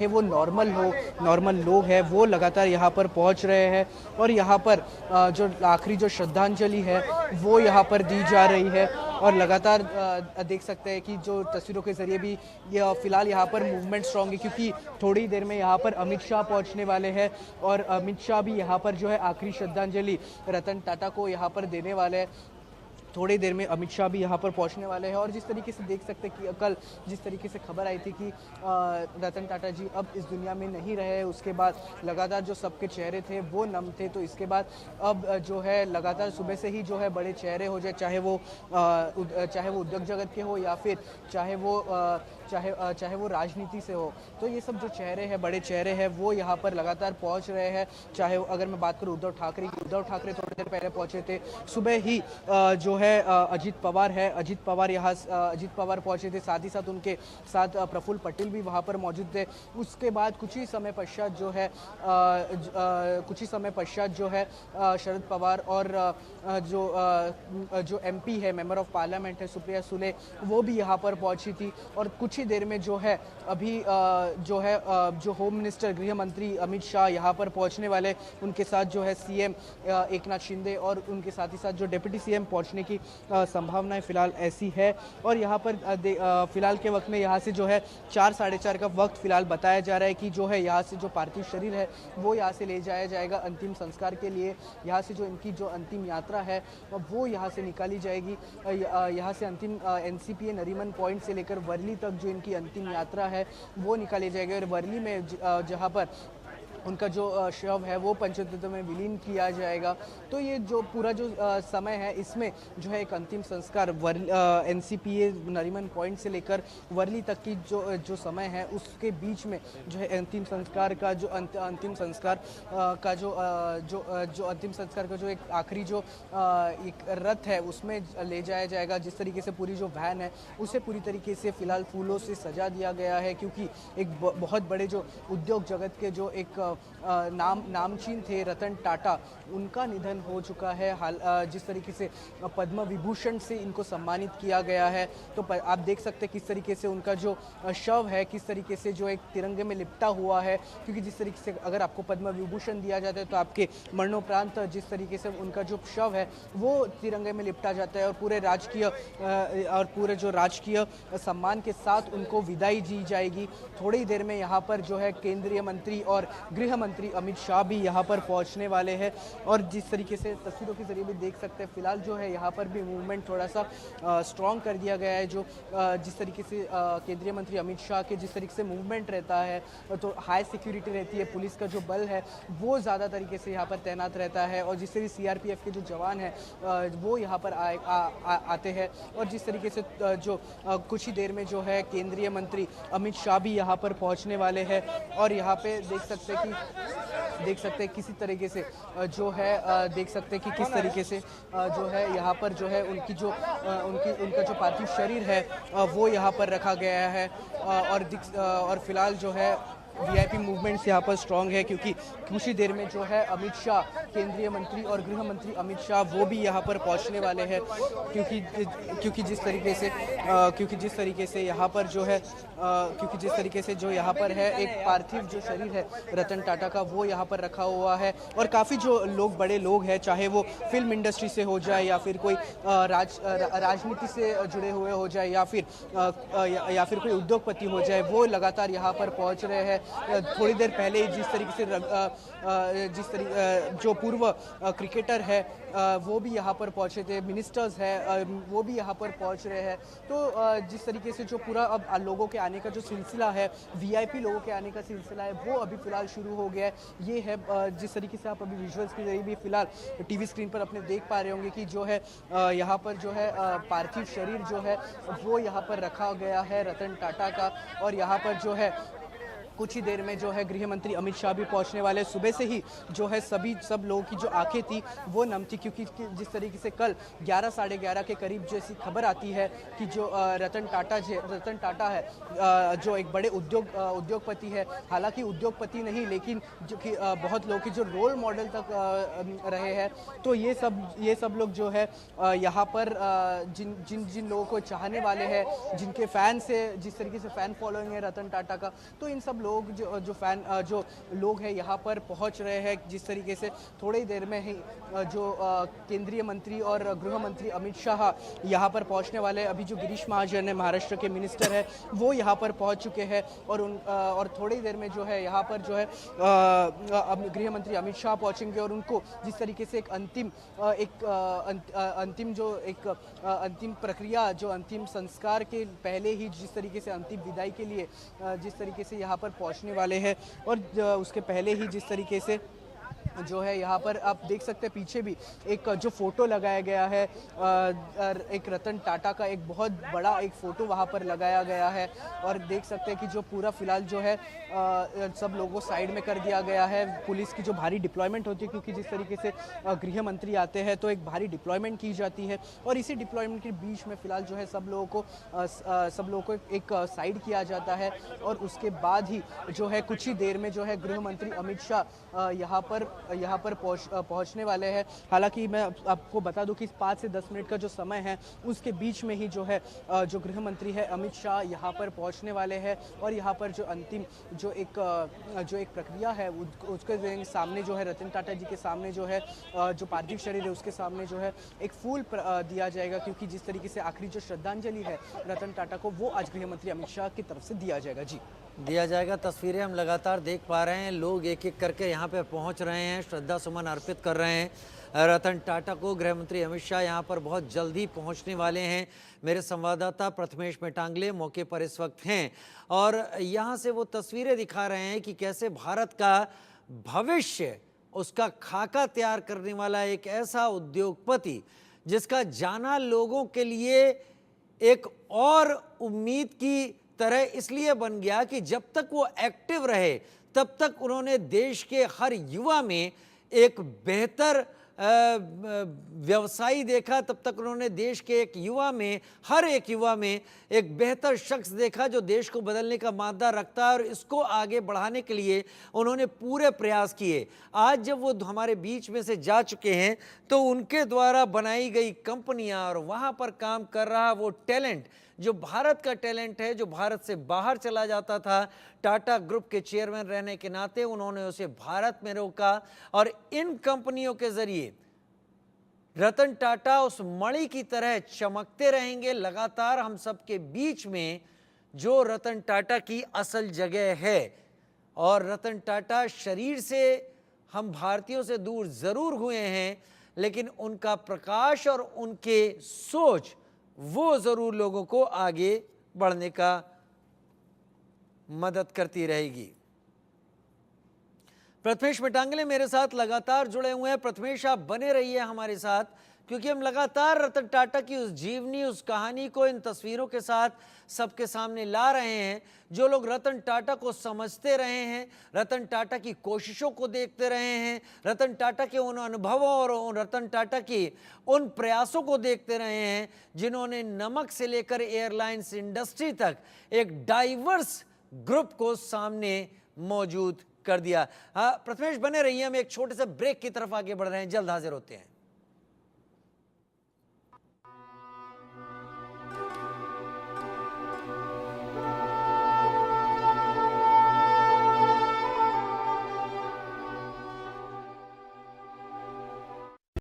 है वो नॉर्मल लोग हैं वो लगातार यहाँ पर पहुँच रहे हैं और यहाँ पर जो आखिरी जो श्रद्धांजलि है वो यहाँ पर दी जा रही है। और लगातार देख सकते हैं कि जो तस्वीरों के जरिए भी फिलहाल यहाँ पर मूवमेंट स्ट्रॉन्ग है, क्योंकि थोड़ी देर में यहाँ पर अमित शाह पहुँचने वाले हैं और अमित शाह भी यहाँ पर जो है आखिरी श्रद्धांजलि रतन टाटा को यहाँ पर देने वाले हैं। थोड़ी देर में अमित शाह भी यहाँ पर पहुँचने वाले हैं और जिस तरीके से देख सकते हैं कि कल जिस तरीके से खबर आई थी कि रतन टाटा जी अब इस दुनिया में नहीं रहे, उसके बाद लगातार जो सबके चेहरे थे वो नम थे, तो इसके बाद अब जो है लगातार सुबह से ही जो है बड़े चेहरे हो जाए, चाहे वो उद्योग जगत के हो या फिर चाहे वो राजनीति से हो, तो ये सब जो चेहरे हैं बड़े चेहरे हैं वो यहाँ पर लगातार पहुँच रहे हैं। चाहे अगर मैं बात करूँ उद्धव ठाकरे थोड़ी देर पहले पहुँचे थे, सुबह ही जो है अजीत पवार पहुंचे थे, साथ ही साथ उनके साथ प्रफुल्ल पटेल भी वहां पर मौजूद थे। उसके बाद कुछ ही समय पश्चात जो है शरद पवार और जो एमपी है, मेंबर ऑफ पार्लियामेंट है, सुप्रिया सुले, वो भी यहाँ पर पहुंची थी। और कुछ ही देर में जो है अभी जो होम मिनिस्टर गृह मंत्री अमित शाह यहाँ पर पहुंचने वाले, उनके साथ जो है सीएम एकनाथ शिंदे और उनके साथ ही साथ जो डिप्टी सीएम पहुंचने की संभावनाएं फिलहाल ऐसी है। और यहाँ पर फिलहाल के वक्त में यहाँ से जो है 4 साढ़े 4 का वक्त फिलहाल बताया जा रहा है कि जो है यहाँ से जो पार्थिव शरीर है वो यहाँ से ले जाया जाएगा अंतिम संस्कार के लिए। यहाँ से जो इनकी जो अंतिम यात्रा है वो यहाँ से निकाली जाएगी। यहाँ से अंतिम एनसीपीए नरीमन पॉइंट से लेकर वर्ली तक जो इनकी अंतिम यात्रा है वो निकाली जाएगी। और वर्ली में जहाँ पर उनका जो शव है वो पंचतत्व में विलीन किया जाएगा। तो ये जो पूरा जो समय है इसमें जो है एक अंतिम संस्कार एनसीपीए नरीमन पॉइंट से लेकर वर्ली तक की जो समय है उसके बीच में जो है अंतिम संस्कार का जो अंतिम संस्कार का जो एक आखिरी जो एक रथ है उसमें ले जाया जाएगा। जिस तरीके से पूरी जो वैन है उसे पूरी तरीके से फिलहाल फूलों से सजा दिया गया है, क्योंकि एक बहुत बड़े जो उद्योग जगत के जो एक नामचीन थे रतन टाटा, उनका निधन हो चुका है। जिस तरीके से पद्म विभूषण से इनको सम्मानित किया गया है, तो आप देख सकते हैं किस तरीके से उनका जो शव है किस तरीके से जो एक तिरंगे में लिपटा हुआ है। क्योंकि जिस तरीके से अगर आपको पद्म विभूषण दिया जाता है तो आपके मरणोपरांत जिस तरीके से उनका जो शव है वो तिरंगे में लिपटा जाता है और पूरे जो राजकीय सम्मान के साथ उनको विदाई दी जाएगी। थोड़ी देर में यहाँ पर जो है केंद्रीय मंत्री और गृह मंत्री अमित शाह भी यहाँ पर पहुँचने वाले हैं। और जिस तरीके से तस्वीरों के जरिए भी देख सकते हैं फिलहाल जो है यहाँ पर भी मूवमेंट थोड़ा सा स्ट्रॉन्ग कर दिया गया है। जो जिस तरीके से केंद्रीय मंत्री अमित शाह के जिस तरीके से मूवमेंट रहता है तो हाई सिक्योरिटी रहती है, पुलिस का जो बल है वो ज़्यादा तरीके से यहाँ पर तैनात रहता है। और जिस तरीके सीआरपीएफ के जो जवान हैं वो यहाँ पर आते हैं। और जिस तरीके से जो कुछ ही देर में जो है केंद्रीय मंत्री अमित शाह भी यहाँ पर पहुँचने वाले हैं। और यहाँ पे देख सकते हैं किसी तरीके से जो है देख सकते हैं कि किस तरीके से जो है यहाँ पर जो है उनका जो पार्थिव शरीर है वो यहाँ पर रखा गया है। और फिलहाल जो है वीआईपी मूवमेंट्स यहाँ पर स्ट्रॉन्ग है, क्योंकि कुछ ही देर में जो है अमित शाह, केंद्रीय मंत्री और गृह मंत्री अमित शाह वो भी यहाँ पर पहुँचने वाले हैं। क्योंकि जिस तरीके से यहाँ पर जो यहाँ पर है एक पार्थिव जो शरीर है रतन टाटा का वो यहाँ पर रखा हुआ है। और काफ़ी जो बड़े लोग हैं, चाहे वो फिल्म इंडस्ट्री से हो जाए या फिर कोई राजनीति से जुड़े हुए हो जाए या फिर कोई उद्योगपति हो जाए, वो लगातार यहाँ पर पहुँच रहे हैं। थोड़ी देर पहले जिस तरीके से जो पूर्व क्रिकेटर है वो भी यहाँ पर पहुँचे थे, मिनिस्टर्स है वो भी यहाँ पर पहुँच रहे हैं। तो जिस तरीके से जो पूरा अब लोगों के आने का जो सिलसिला है, वीआईपी लोगों के आने का सिलसिला है, वो अभी फिलहाल शुरू हो गया है। ये है जिस तरीके से आप अभी विजुअल्स के जरिए भी फिलहाल टीवी स्क्रीन पर अपने देख पा रहे होंगे कि जो है यहाँ पर जो है पार्थिव शरीर जो है वो यहाँ पर रखा गया है रतन टाटा का। और यहाँ पर जो है कुछ ही देर में जो है गृह मंत्री अमित शाह भी पहुंचने वाले। सुबह से ही जो है सब लोगों की जो आंखें थी वो नम थी, क्योंकि जिस तरीके से कल 11 साढ़े 11 के करीब जैसी खबर आती है कि जो रतन टाटा है जो एक बड़े उद्योगपति है, हालांकि उद्योगपति नहीं लेकिन जो कि बहुत लोगों की जो रोल मॉडल तक रहे हैं। तो ये सब लोग जो है यहाँ पर जिन लोगों को चाहने वाले हैं, जिनके फैंस है, जिस तरीके से फैन फॉलोइंग है रतन टाटा का, तो इन सब लोग जो लोग हैं यहाँ पर पहुँच रहे हैं। जिस तरीके से थोड़ी ही देर में ही केंद्रीय मंत्री और गृह मंत्री अमित शाह यहाँ पर पहुँचने वाले हैं। अभी जो गिरीश महाजन है, महाराष्ट्र के मिनिस्टर है, वो यहाँ पर पहुँच चुके हैं और थोड़ी देर में जो है यहाँ पर जो है गृह मंत्री अमित शाह पहुँचेंगे और उनको जिस तरीके से अंतिम प्रक्रिया, जो अंतिम संस्कार के पहले ही जिस तरीके से अंतिम विदाई के लिए जिस तरीके से यहाँ पर पहुँचने वाले हैं और उसके पहले ही जिस तरीके से जो है यहाँ पर आप देख सकते हैं पीछे भी एक जो फोटो लगाया गया है, एक रतन टाटा का एक बहुत बड़ा एक फोटो वहाँ पर लगाया गया है और देख सकते हैं कि जो पूरा फिलहाल जो है सब लोगों साइड में कर दिया गया है। पुलिस की जो भारी डिप्लॉयमेंट होती है, क्योंकि जिस तरीके से गृह मंत्री आते हैं तो एक भारी डिप्लॉयमेंट की जाती है और इसी डिप्लॉयमेंट के बीच में फिलहाल जो है सब लोगों को एक साइड किया जाता है और उसके बाद ही जो है कुछ ही देर में जो है गृह मंत्री अमित शाह यहाँ पर पहुंचने वाले हैं। हालांकि मैं आपको बता दूं कि 5 से 10 मिनट का जो समय है उसके बीच में ही जो है जो गृह मंत्री है अमित शाह यहाँ पर पहुंचने वाले हैं और यहाँ पर जो अंतिम जो एक प्रक्रिया है उसके सामने जो है रतन टाटा जी के सामने जो है जो पार्थिव शरीर है उसके सामने जो है एक फूल दिया जाएगा, क्योंकि जिस तरीके से आखिरी जो श्रद्धांजलि है रतन टाटा को वो आज गृह मंत्री अमित शाह की तरफ से दिया जाएगा। जी, दिया जाएगा। तस्वीरें हम लगातार देख पा रहे हैं, लोग एक एक करके यहाँ पे पहुँच रहे हैं, श्रद्धा सुमन अर्पित कर रहे हैं रतन टाटा को। गृह मंत्री अमित शाह यहाँ पर बहुत जल्दी पहुँचने वाले हैं। मेरे संवाददाता प्रथमेश मेटांगले मौके पर इस वक्त हैं और यहाँ से वो तस्वीरें दिखा रहे हैं कि कैसे भारत का भविष्य, उसका खाका तैयार करने वाला एक ऐसा उद्योगपति जिसका जाना लोगों के लिए एक और उम्मीद की तरह इसलिए बन गया कि जब तक वो एक्टिव रहे तब तक उन्होंने देश के हर युवा में एक बेहतर व्यवसायी देखा, तब तक उन्होंने देश के हर एक युवा में एक बेहतर शख्स देखा जो देश को बदलने का मादा रखता है और इसको आगे बढ़ाने के लिए उन्होंने पूरे प्रयास किए। आज जब वो हमारे बीच में से जा चुके हैं तो उनके द्वारा बनाई गई कंपनियां और वहां पर काम कर रहा वो टैलेंट, जो भारत का टैलेंट है, जो भारत से बाहर चला जाता था, टाटा ग्रुप के चेयरमैन रहने के नाते उन्होंने उसे भारत में रोका और इन कंपनियों के जरिए रतन टाटा उस मणि की तरह चमकते रहेंगे लगातार हम सबके बीच में, जो रतन टाटा की असल जगह है। और रतन टाटा शरीर से हम भारतीयों से दूर जरूर हुए हैं, लेकिन उनका प्रकाश और उनके सोच वो जरूर लोगों को आगे बढ़ने का मदद करती रहेगी। प्रथमेश मेटांगले मेरे साथ लगातार जुड़े हुए हैं। प्रथमेश, आप बने रहिए हमारे साथ, क्योंकि हम लगातार रतन टाटा की उस जीवनी, उस कहानी को इन तस्वीरों के साथ सबके सामने ला रहे हैं। जो लोग रतन टाटा को समझते रहे हैं, रतन टाटा की कोशिशों को देखते रहे हैं, रतन टाटा के उन अनुभवों और रतन टाटा की उन प्रयासों को देखते रहे हैं जिन्होंने नमक से लेकर एयरलाइंस इंडस्ट्री तक एक डाइवर्स ग्रुप को सामने मौजूद कर दिया। प्रथमेश, बने रहिए, हम एक छोटे से ब्रेक की तरफ आगे बढ़ रहे हैं, जल्द हाजिर होते हैं।